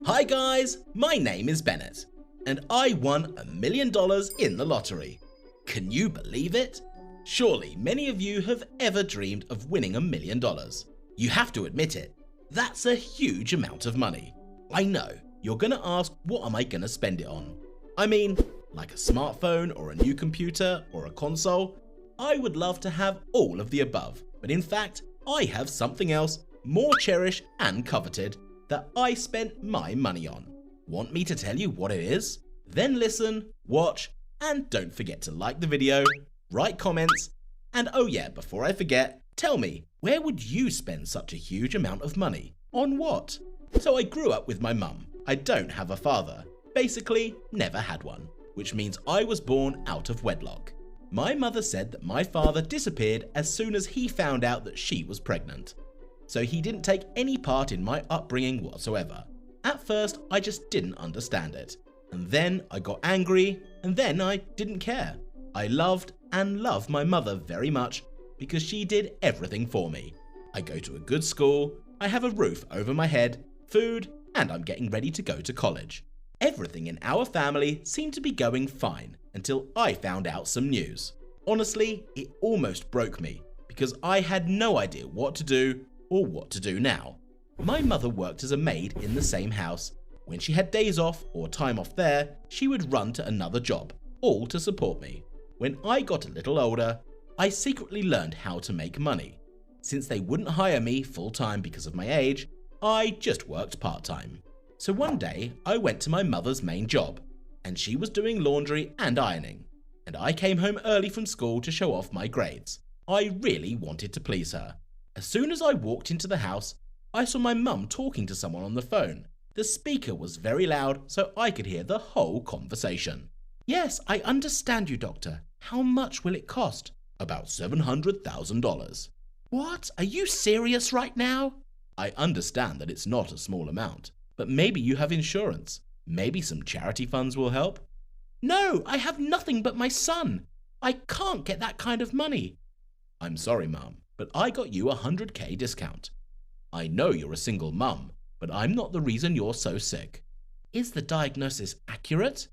Hi guys, my name is Bennett, and I won $1 million in the lottery. Can you believe it? Surely many of you have ever dreamed of winning $1 million. You have to admit it, that's a huge amount of money. I know, you're gonna ask, what am I gonna spend it on? I mean, like a smartphone or a new computer or a console? I would love to have all of the above, but in fact, I have something else more cherished and coveted that I spent my money on. Want me to tell you what it is? Then listen, watch, and don't forget to like the video, write comments, and oh yeah, before I forget, tell me, where would you spend such a huge amount of money? On what? So I grew up with my mum. I don't have a father. Basically, never had one, which means I was born out of wedlock. My mother said that my father disappeared as soon as he found out that she was pregnant. So he didn't take any part in my upbringing whatsoever. At first, I just didn't understand it. And then I got angry, and then I didn't care. I loved and love my mother very much because she did everything for me. I go to a good school, I have a roof over my head, food, and I'm getting ready to go to college. Everything in our family seemed to be going fine until I found out some news. Honestly, it almost broke me because I had no idea what to do or what to do now. My mother worked as a maid in the same house. When she had days off or time off there, she would run to another job, all to support me. When I got a little older, I secretly learned how to make money. Since they wouldn't hire me full-time because of my age, I just worked part-time. So one day, I went to my mother's main job, and she was doing laundry and ironing, and I came home early from school to show off my grades. I really wanted to please her. As soon as I walked into the house, I saw my mum talking to someone on the phone. The speaker was very loud, so I could hear the whole conversation. "Yes, I understand you, doctor. How much will it cost?" "About $700,000. "What? Are you serious right now?" "I understand that it's not a small amount, but maybe you have insurance. Maybe some charity funds will help." "No, I have nothing but my son. I can't get that kind of money." "I'm sorry, Mum, but I got you a $100K discount. I know you're a single mum, but I'm not the reason you're so sick." "Is the diagnosis accurate?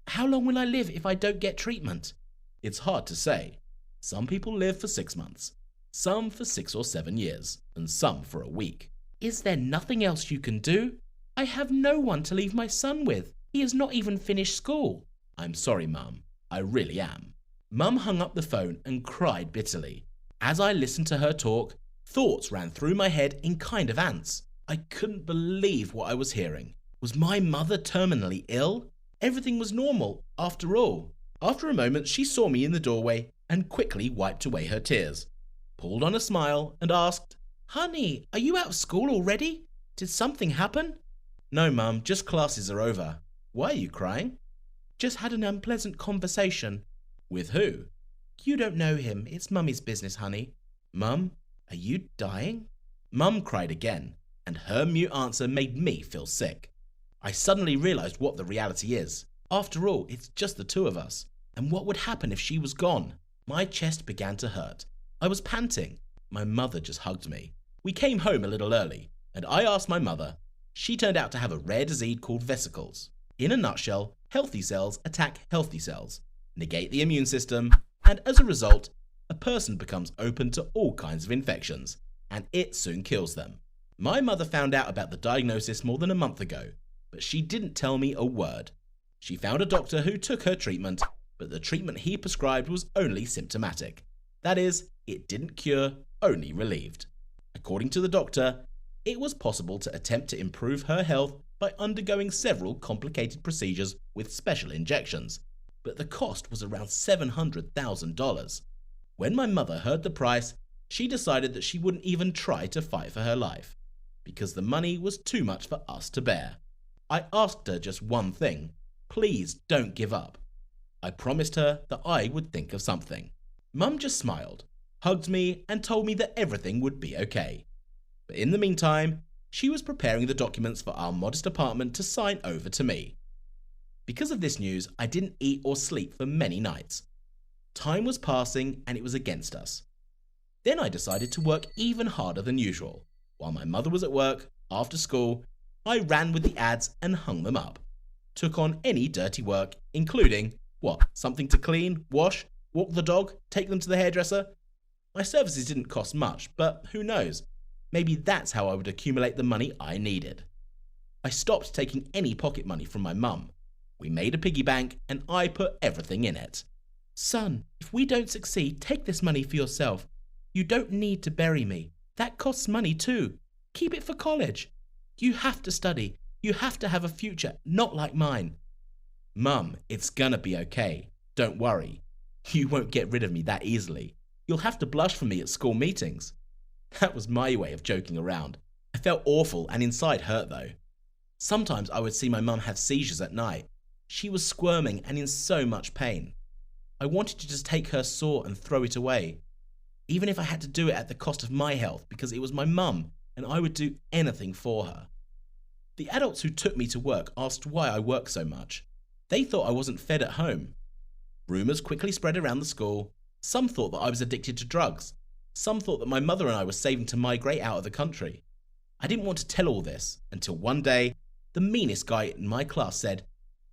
How long will I live if I don't get treatment?" "It's hard to say. Some people live for 6 months, some for 6 or 7 years, and some for a week." "Is there nothing else you can do? I have no one to leave my son with. He has not even finished school." "I'm sorry, Mum. I really am." Mum hung up the phone and cried bitterly. As I listened to her talk, thoughts ran through my head in kind of ants. I couldn't believe what I was hearing. Was my mother terminally ill? Everything was normal, after all. After a moment, she saw me in the doorway and quickly wiped away her tears, pulled on a smile and asked, "Honey, are you out of school already? Did something happen?" "No, Mum, just classes are over." "Why are you crying?" "Just had an unpleasant conversation." "With who?" "You don't know him. It's Mummy's business, honey." "Mum, are you dying?" Mum cried again, and her mute answer made me feel sick. I suddenly realized what the reality is. After all, it's just the two of us. And what would happen if she was gone? My chest began to hurt. I was panting. My mother just hugged me. We came home a little early, and I asked my mother. She turned out to have a rare disease called vesicles. In a nutshell, healthy cells attack healthy cells, negate the immune system, and as a result, a person becomes open to all kinds of infections, and it soon kills them. My mother found out about the diagnosis more than a month ago, but she didn't tell me a word. She found a doctor who took her treatment, but the treatment he prescribed was only symptomatic. That is, it didn't cure, only relieved. According to the doctor, it was possible to attempt to improve her health by undergoing several complicated procedures with special injections, but the cost was around $700,000. When my mother heard the price, she decided that she wouldn't even try to fight for her life, because the money was too much for us to bear. I asked her just one thing: please don't give up. I promised her that I would think of something. Mum just smiled, hugged me, and told me that everything would be okay. But in the meantime, she was preparing the documents for our modest apartment to sign over to me. Because of this news, I didn't eat or sleep for many nights. Time was passing and it was against us. Then I decided to work even harder than usual. While my mother was at work, after school, I ran with the ads and hung them up. Took on any dirty work, including, something to clean, wash, walk the dog, take them to the hairdresser? My services didn't cost much, but who knows? Maybe that's how I would accumulate the money I needed. I stopped taking any pocket money from my mum. We made a piggy bank and I put everything in it. Son, if we don't succeed, take this money for yourself. You don't need to bury me. That costs money too. Keep it for college. You have to study. You have to have a future, not like mine. Mum, it's gonna be okay. Don't worry. You won't get rid of me that easily. You'll have to blush for me at school meetings. That was my way of joking around. I felt awful and inside hurt though. Sometimes I would see my mum have seizures at night. She was squirming and in so much pain. I wanted to just take her saw and throw it away, even if I had to do it at the cost of my health because it was my mum and I would do anything for her. The adults who took me to work asked why I worked so much. They thought I wasn't fed at home. Rumours quickly spread around the school. Some thought that I was addicted to drugs. Some thought that my mother and I were saving to migrate out of the country. I didn't want to tell all this until one day, the meanest guy in my class said,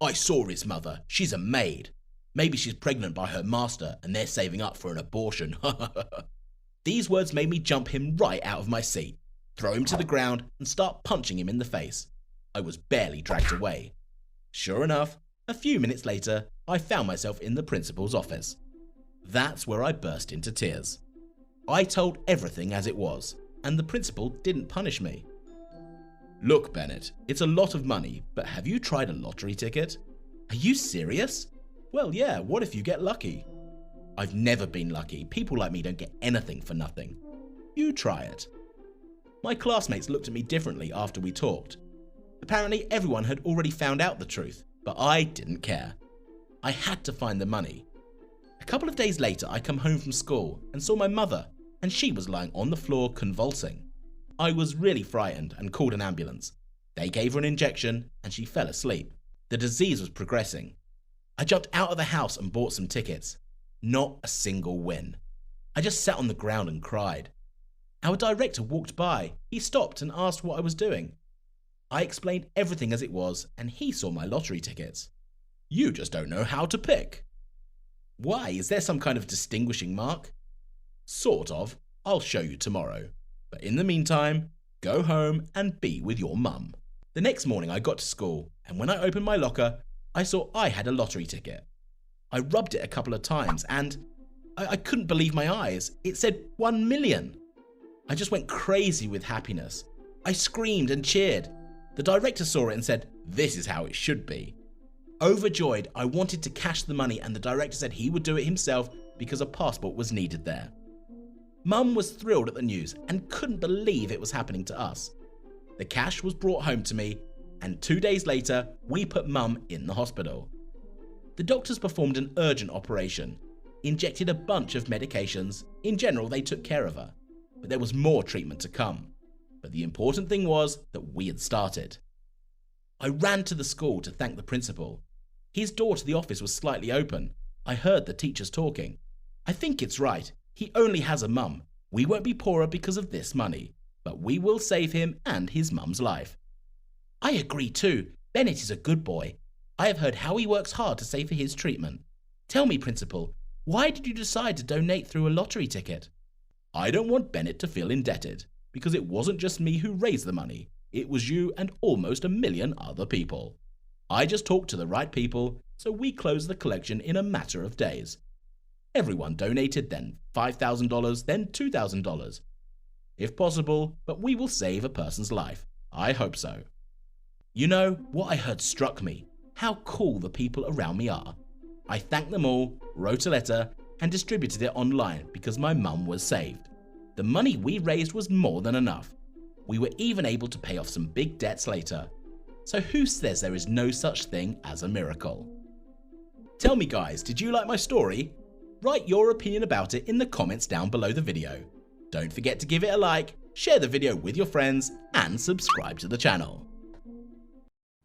"I saw his mother. She's a maid. Maybe she's pregnant by her master and they're saving up for an abortion." These words made me jump him right out of my seat, throw him to the ground and start punching him in the face. I was barely dragged away. Sure enough, a few minutes later, I found myself in the principal's office. That's where I burst into tears. I told everything as it was, and the principal didn't punish me. "Look, Bennett, it's a lot of money, but have you tried a lottery ticket?" "Are you serious?" "Well, yeah, what if you get lucky?" "I've never been lucky. People like me don't get anything for nothing." "You try it." My classmates looked at me differently after we talked. Apparently everyone had already found out the truth, but I didn't care. I had to find the money. A couple of days later, I come home from school and saw my mother, and she was lying on the floor convulsing. I was really frightened and called an ambulance. They gave her an injection and she fell asleep. The disease was progressing. I jumped out of the house and bought some tickets. Not a single win. I just sat on the ground and cried. Our director walked by. He stopped and asked what I was doing. I explained everything as it was and he saw my lottery tickets. "You just don't know how to pick." "Why? Is there some kind of distinguishing mark?" "Sort of. I'll show you tomorrow. But in the meantime, go home and be with your mum." The next morning I got to school, and when I opened my locker, I saw I had a lottery ticket. I rubbed it a couple of times and I couldn't believe my eyes. It said 1 million. I just went crazy with happiness. I screamed and cheered. The director saw it and said, "This is how it should be." Overjoyed, I wanted to cash the money and the director said he would do it himself because a passport was needed there. Mum was thrilled at the news and couldn't believe it was happening to us. The cash was brought home to me and 2 days later, we put Mum in the hospital. The doctors performed an urgent operation, injected a bunch of medications. In general, they took care of her, but there was more treatment to come. But the important thing was that we had started. I ran to the school to thank the principal. His door to the office was slightly open. I heard the teachers talking. "I think it's right. He only has a mum. We won't be poorer because of this money, but we will save him and his mum's life." "I agree too. Bennett is a good boy. I have heard how he works hard to save for his treatment. Tell me, Principal, why did you decide to donate through a lottery ticket?" "I don't want Bennett to feel indebted, because it wasn't just me who raised the money. It was you and almost 1 million other people. I just talked to the right people, so we closed the collection in a matter of days. Everyone donated, then $5,000, then $2,000. If possible, but we will save a person's life. I hope so." You know, what I heard struck me. How cool the people around me are. I thanked them all, wrote a letter, and distributed it online because my mum was saved. The money we raised was more than enough. We were even able to pay off some big debts later. So who says there is no such thing as a miracle? Tell me guys, did you like my story? Write your opinion about it in the comments down below the video. Don't forget to give it a like, share the video with your friends, and subscribe to the channel.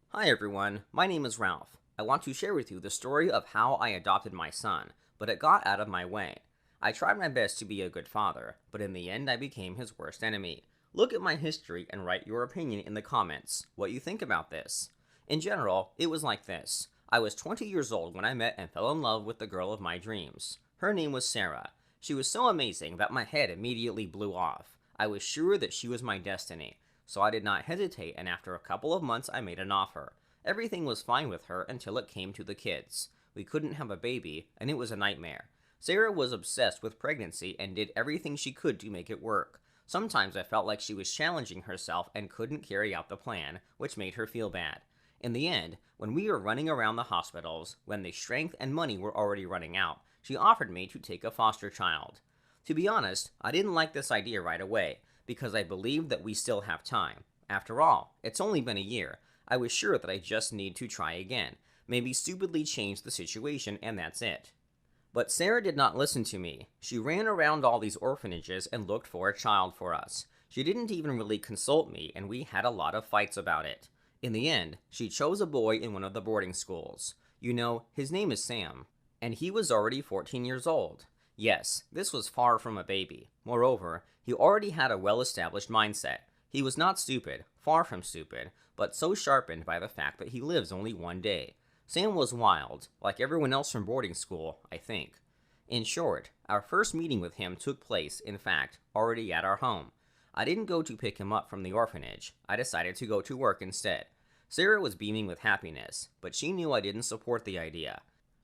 Hi everyone, my name is Ralph. I want to share with you the story of how I adopted my son, but it got out of my way. I tried my best to be a good father, but in the end I became his worst enemy. Look at my history and write your opinion in the comments, what you think about this. In general, it was like this. I was 20 years old when I met and fell in love with the girl of my dreams. Her name was Sarah. She was so amazing that my head immediately blew off. I was sure that she was my destiny, so I did not hesitate, and after a couple of months I made an offer. Everything was fine with her until it came to the kids. We couldn't have a baby, and it was a nightmare. Sarah was obsessed with pregnancy and did everything she could to make it work. Sometimes I felt like she was challenging herself and couldn't carry out the plan, which made her feel bad. In the end, when we were running around the hospitals, when the strength and money were already running out, she offered me to take a foster child. To be honest, I didn't like this idea right away, because I believed that we still have time. After all, it's only been a year. I was sure that I just need to try again, maybe stupidly change the situation, and that's it. But Sarah did not listen to me. She ran around all these orphanages and looked for a child for us. She didn't even really consult me, and we had a lot of fights about it. In the end, she chose a boy in one of the boarding schools. You know, his name is Sam, and he was already 14 years old. Yes, this was far from a baby. Moreover, he already had a well-established mindset. He was not stupid, far from stupid, but so sharpened by the fact that he lives only one day. Sam was wild, like everyone else from boarding school, I think. In short, our first meeting with him took place, in fact, already at our home. I didn't go to pick him up from the orphanage. I decided to go to work instead. Sarah was beaming with happiness, but she knew I didn't support the idea.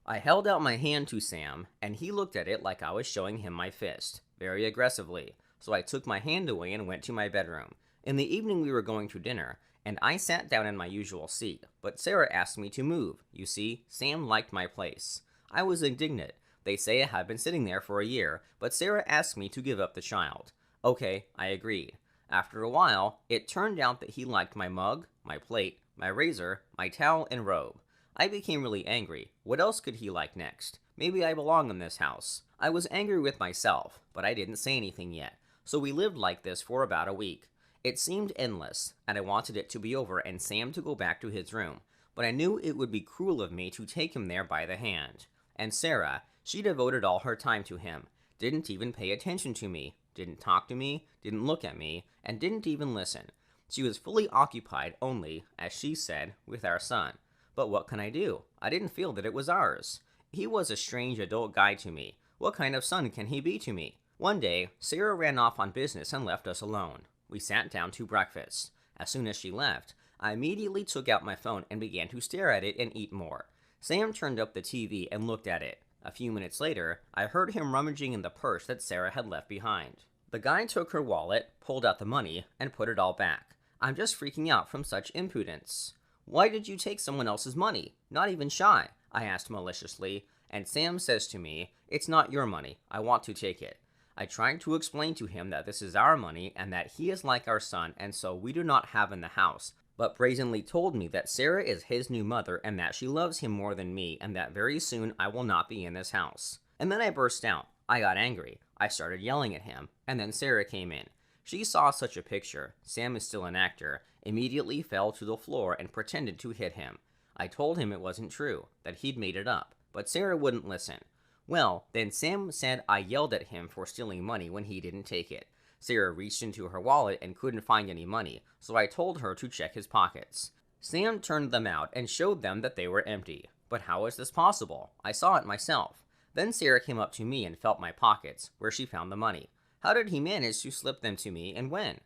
I held out my hand to Sam, and he looked at it like I was showing him my fist, very aggressively, so I took my hand away and went to my bedroom. In the evening we were going to dinner, and I sat down in my usual seat, but Sarah asked me to move. You see, Sam liked my place. I was indignant. They say I had been sitting there for a year, but Sarah asked me to give up the child. Okay, I agreed. After a while, it turned out that he liked my mug, my plate, my razor, my towel, and robe. I became really angry. What else could he like next? Maybe I belong in this house. I was angry with myself, but I didn't say anything yet, so we lived like this for about a week. It seemed endless, and I wanted it to be over and Sam to go back to his room, but I knew it would be cruel of me to take him there by the hand. And Sarah, she devoted all her time to him, didn't even pay attention to me, didn't talk to me, didn't look at me, and didn't even listen. She was fully occupied only, as she said, with our son. But what can I do? I didn't feel that it was ours. He was a strange adult guy to me. What kind of son can he be to me? One day, Sarah ran off on business and left us alone. We sat down to breakfast. As soon as she left, I immediately took out my phone and began to stare at it and eat more. Sam turned up the TV and looked at it. A few minutes later, I heard him rummaging in the purse that Sarah had left behind. The guy took her wallet, pulled out the money, and put it all back. I'm just freaking out from such impudence. Why did you take someone else's money? Not even shy, I asked maliciously, and Sam says to me, it's not your money, I want to take it. I tried to explain to him that this is our money and that he is like our son and so we do not have in the house, but brazenly told me that Sarah is his new mother and that she loves him more than me and that very soon I will not be in this house. And then I burst out. I got angry. I started yelling at him, and then Sarah came in. She saw such a picture, Sam is still an actor, immediately fell to the floor and pretended to hit him. I told him it wasn't true, that he'd made it up, but Sarah wouldn't listen. Well, then Sam said I yelled at him for stealing money when he didn't take it. Sarah reached into her wallet and couldn't find any money, so I told her to check his pockets. Sam turned them out and showed them that they were empty. But how is this possible? I saw it myself. Then Sarah came up to me and felt my pockets, where she found the money. How did he manage to slip them to me and when?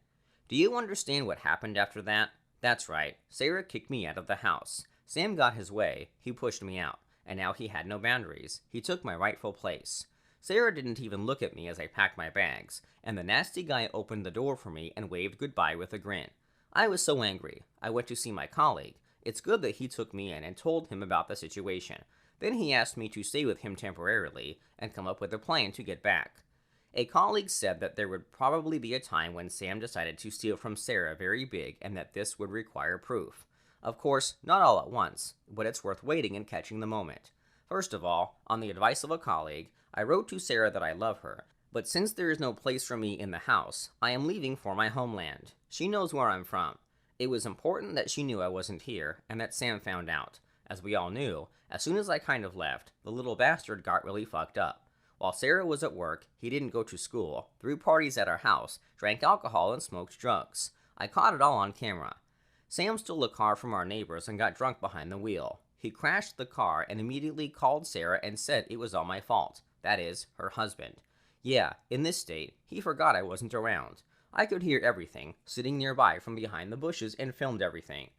Do you understand what happened after that? That's right, Sarah kicked me out of the house. Sam got his way, he pushed me out, and now he had no boundaries. He took my rightful place. Sarah didn't even look at me as I packed my bags, and the nasty guy opened the door for me and waved goodbye with a grin. I was so angry. I went to see my colleague. It's good that he took me in and told him about the situation. Then he asked me to stay with him temporarily and come up with a plan to get back. A colleague said that there would probably be a time when Sam decided to steal from Sarah very big and that this would require proof. Of course, not all at once, but it's worth waiting and catching the moment. First of all, on the advice of a colleague, I wrote to Sarah that I love her, but since there is no place for me in the house, I am leaving for my homeland. She knows where I'm from. It was important that she knew I wasn't here, and that Sam found out. As we all knew, as soon as I kind of left, the little bastard got really fucked up. While Sarah was at work, he didn't go to school, threw parties at our house, drank alcohol, and smoked drugs. I caught it all on camera. Sam stole a car from our neighbors and got drunk behind the wheel. He crashed the car and immediately called Sarah and said it was all my fault. That is, her husband. Yeah, in this state, he forgot I wasn't around. I could hear everything, sitting nearby from behind the bushes, and filmed everything.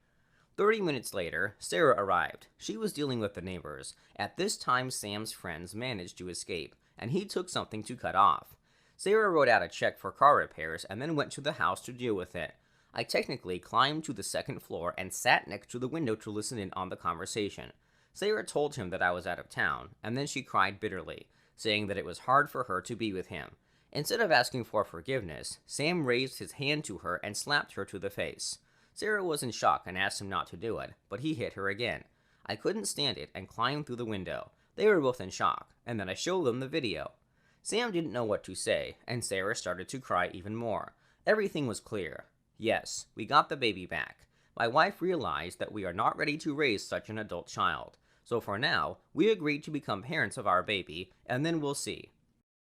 30 minutes later, Sarah arrived. She was dealing with the neighbors. At this time, Sam's friends managed to escape, and he took something to cut off. Sarah wrote out a check for car repairs and then went to the house to deal with it. I technically climbed to the second floor and sat next to the window to listen in on the conversation. Sarah told him that I was out of town, and then she cried bitterly, saying that it was hard for her to be with him. Instead of asking for forgiveness, Sam raised his hand to her and slapped her to the face. Sarah was in shock and asked him not to do it, but he hit her again. I couldn't stand it and climbed through the window. They were both in shock, and then I showed them the video. Sam didn't know what to say, and Sarah started to cry even more. Everything was clear. Yes, we got the baby back. My wife realized that we are not ready to raise such an adult child. So for now, we agreed to become parents of our baby, and then we'll see.